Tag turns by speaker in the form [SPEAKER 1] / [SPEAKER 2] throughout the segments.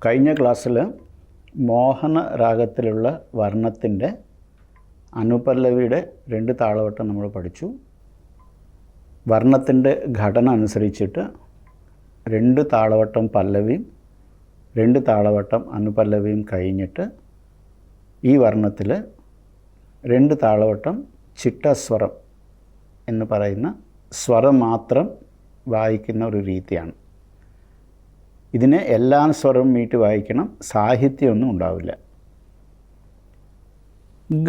[SPEAKER 1] കഴിഞ്ഞ ക്ലാസ്സിൽ മോഹന രാഗത്തിലുള്ള വർണ്ണത്തിൻ്റെ അനുപല്ലവിയുടെ 2 താളവട്ടം നമ്മൾ പഠിച്ചു. വർണ്ണത്തിൻ്റെ ഘടന അനുസരിച്ചിട്ട് 2 താളവട്ടം പല്ലവിയും 2 താളവട്ടം അനുപല്ലവിയും കഴിഞ്ഞിട്ട് ഈ വർണ്ണത്തിൽ 2 താളവട്ടം ചിട്ടസ്വരം എന്ന് പറയുന്ന സ്വരം മാത്രം വായിക്കുന്ന ഒരു രീതിയാണ്. ഇതിനെ എല്ലാ സ്വരവും മീട്ടി വായിക്കണം, സാഹിത്യമൊന്നും ഉണ്ടാവില്ല.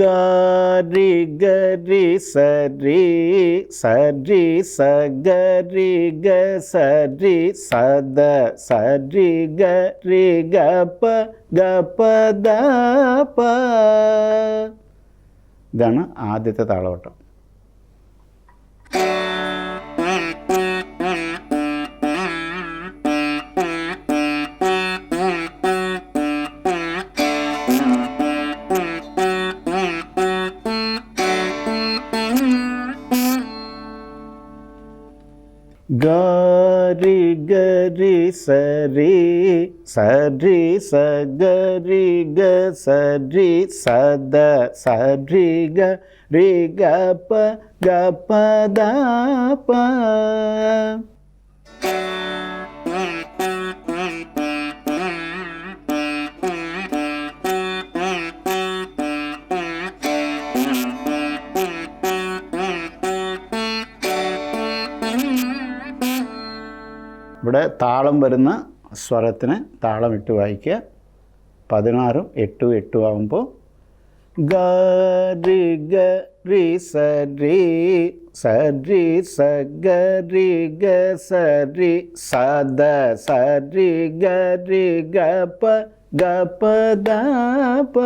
[SPEAKER 1] ഗരി ഗരി സരി സരി സഗരി ഗ സരി സദ സരി ഗരി ഗപ ഗപ ദ പ. ഇതാണ് ആദ്യത്തെ താളവട്ടം. ഗരി ഗരി സരി സരി സഗരി ഗ സരി സദ സരി ഗരി ഗപ ഗപ ദ പ. ഇവിടെ താളം വരുന്ന സ്വരത്തിന് താളം ഇട്ട് വായിക്കുക. 16 8 8 ആകുമ്പോൾ ഗരി ഗരി സരി സരി സഗരി ഗ സരി സദ സരി ഗരി ഗപ ഗപ ദ പ.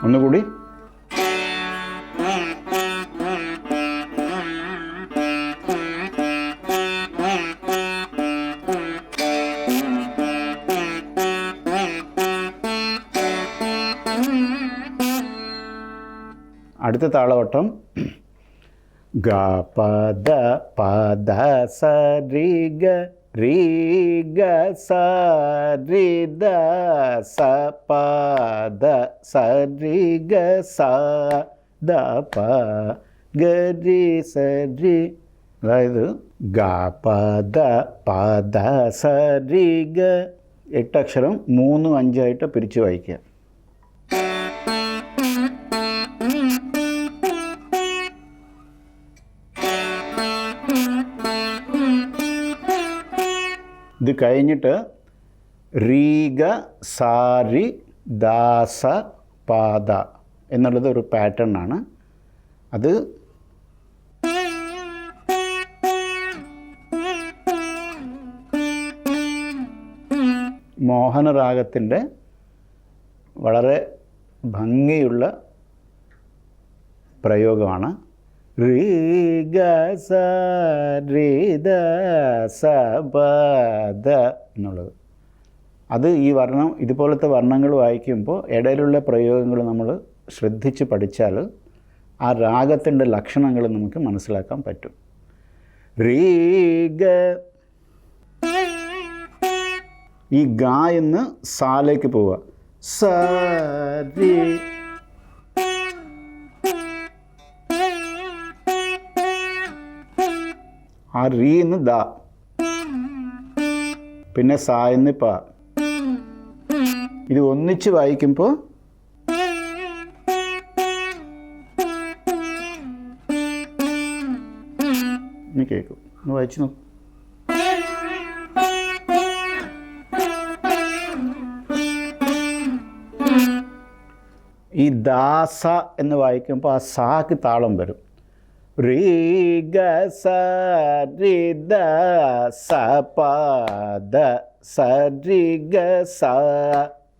[SPEAKER 1] ഒന്നുകൂടി. അടുത്ത താളവട്ടം ഗ പദ പദ സരി ഗ രി ഗ സരി ദ സ പ ദ സരി ഗ സ ദ പ ഗരി സരി. അതായത് ഗ പദ പദ സരി ഗ 8 അക്ഷരം 3 5 ആയിട്ട് പിരിച്ചു വായിക്കുക. ഇത് കഴിഞ്ഞിട്ട് രീഗ സാരി ദാസ പാദ എന്നുള്ളത് ഒരു പാറ്റേൺ ആണ്. അത് മോഹനരാഗത്തിൻ്റെ വളരെ ഭംഗിയുള്ള പ്രയോഗമാണ്. രി ഗ സ രി ദ സ പ ദ എന്നുള്ളത്. അത് ഈ വർണ്ണം ഇതുപോലത്തെ വർണ്ണങ്ങൾ വായിക്കുമ്പോൾ ഇടയിലുള്ള പ്രയോഗങ്ങൾ നമ്മൾ ശ്രദ്ധിച്ച് പഠിച്ചാൽ ആ രാഗത്തിൻ്റെ ലക്ഷണങ്ങൾ നമുക്ക് മനസ്സിലാക്കാൻ പറ്റും. രി ഗ, ഈ ഗ എന്ന് സാലേക്ക് പോവുക. സ രി, ആ റീ എന്ന് ദ, പിന്നെ സ എന്ന് പ. ഇത് ഒന്നിച്ച് വായിക്കുമ്പോൾ കേൾക്കും. ഒന്ന് വായിച്ചു നോക്കും. ഈ ദാസ എന്ന് വായിക്കുമ്പോൾ ആ സാക്ക് താളം വരും. രി ഗ സ രി ദ സ പ ദ സ രി ഗ സ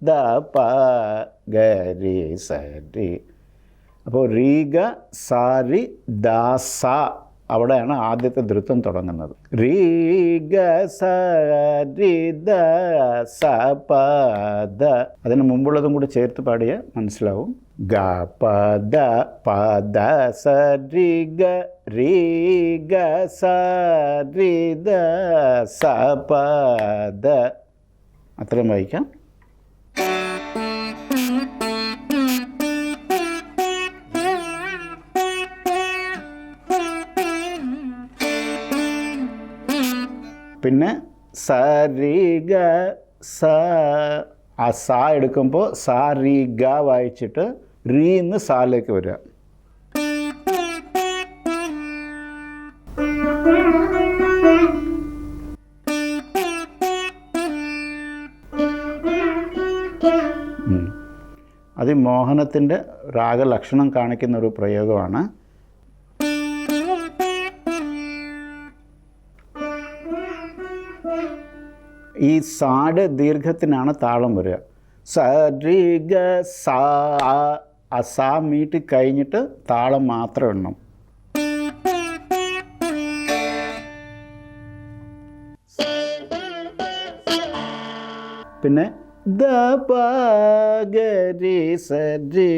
[SPEAKER 1] ദ പ ഗ രി സ രി. അപ്പോൾ രി ഗ സ രി ദ സ അവിടെയാണ് ആദ്യത്തെ ധൃത്വം തുടങ്ങുന്നത്. രീ ഗ സ രി ദ സ പ ദ. അതിന് മുമ്പുള്ളതും കൂടി ചേർത്ത് പാടിയ മനസ്സിലാവും. ഗ പ ദ പ ദ സ രി ഗ രീ ഗ സ രി ദ സ പ ദ. അത്രയും വായിക്കാം. പിന്നെ സ രി ഗ സ. ആ സ എടുക്കുമ്പോൾ സ രി ഗ വായിച്ചിട്ട് റീന്ന് സാലേക്ക് വരിക. അത് മോഹനത്തിൻ്റെ രാഗലക്ഷണം കാണിക്കുന്ന ഒരു പ്രയോഗമാണ്. ഈ സാഡ് ദീർഘത്തിനാണ് താളം വരിക. സ രി ഗ സ. ആ സ മീട്ടി കഴിഞ്ഞിട്ട് താളം മാത്രം എണ്ണം. പിന്നെ ദ പ ഗ രി സ രി.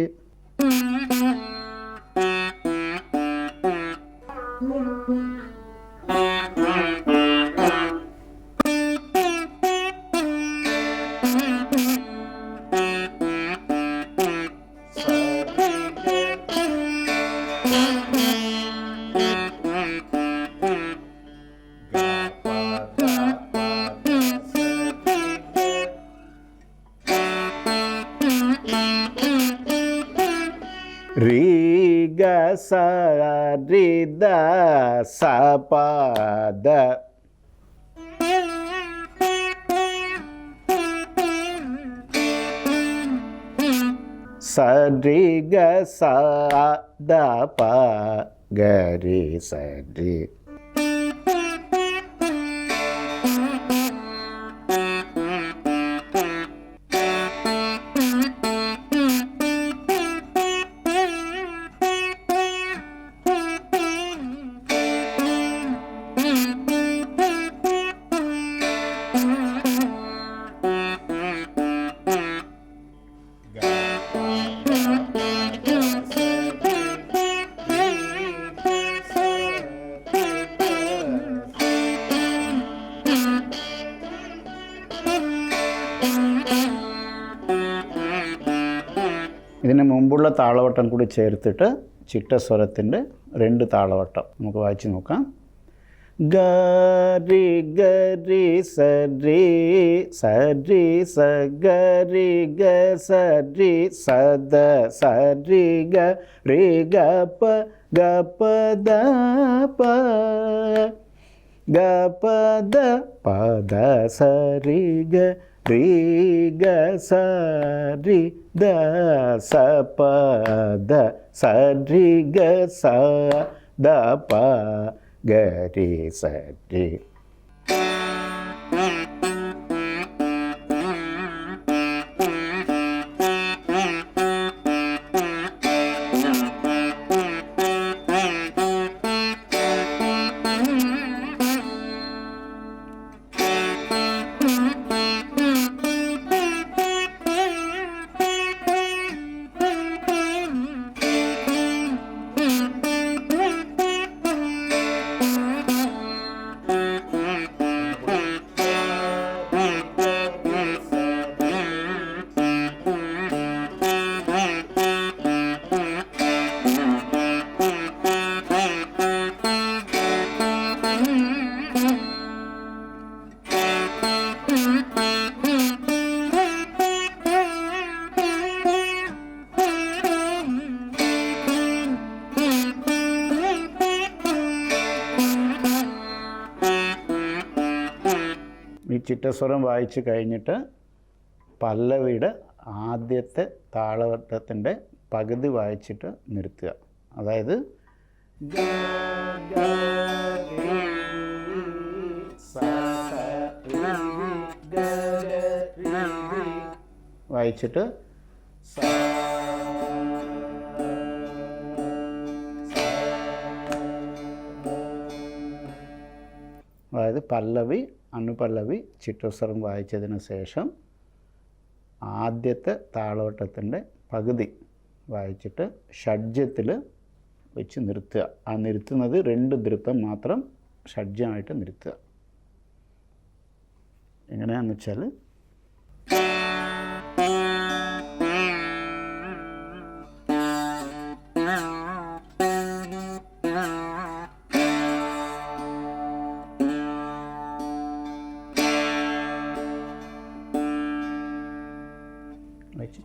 [SPEAKER 1] രി ഗ സ രി ദ സ പ ദ. സ രി ഗ സ ദ പ ഗ രി സ രി. ഇതിന് മുമ്പുള്ള താളവട്ടം കൂടി ചേർത്തിട്ട് ചിട്ടസ്വരത്തിൻ്റെ 2 താളവട്ടം നമുക്ക് വായിച്ച് നോക്കാം. ഗ രി ഗ രി സ രി സ രി സ ഗ രി ഗ സ രി സ ദ സ രി ഗ രി ഗ പ ഗ പ ദ പ ഗ പ ദ പ ദ സ രി ഗ രി ഗ സ രി ദ സ പ ദ സ രി ഗ സ ദ പ ഗ രി സ രി. ഈ ചിട്ടസ്വരം വായിച്ച് കഴിഞ്ഞിട്ട് പല്ലവിയുടെ ആദ്യത്തെ താളവട്ടത്തിൻ്റെ പകുതി വായിച്ചിട്ട് നിർത്തുക. അതായത് വായിച്ചിട്ട് അതായത് പല്ലവി അനുപല്ലവി ചിട്ടസ്വരം വായിച്ചതിന് ശേഷം ആദ്യത്തെ താളവട്ടത്തിൻ്റെ പകുതി വായിച്ചിട്ട് ഷഡ്ജത്തിൽ വെച്ച് നിർത്തുക. ആ നിർത്തുന്നത് 2 ധൃത്തം മാത്രം ഷഡ്ജമായിട്ട് നിർത്തുക. എങ്ങനെയാണെന്ന് വെച്ചാൽ വെച്ച്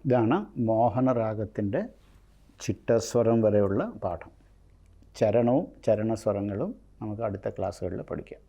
[SPEAKER 1] ഇതാണ് മോഹനരാഗത്തിൻ്റെ ചിട്ടസ്വരം വരെയുള്ള പാഠം. ചരണവും ചരണസ്വരങ്ങളും നമുക്ക് അടുത്ത ക്ലാസ്സുകളിൽ പഠിക്കാം.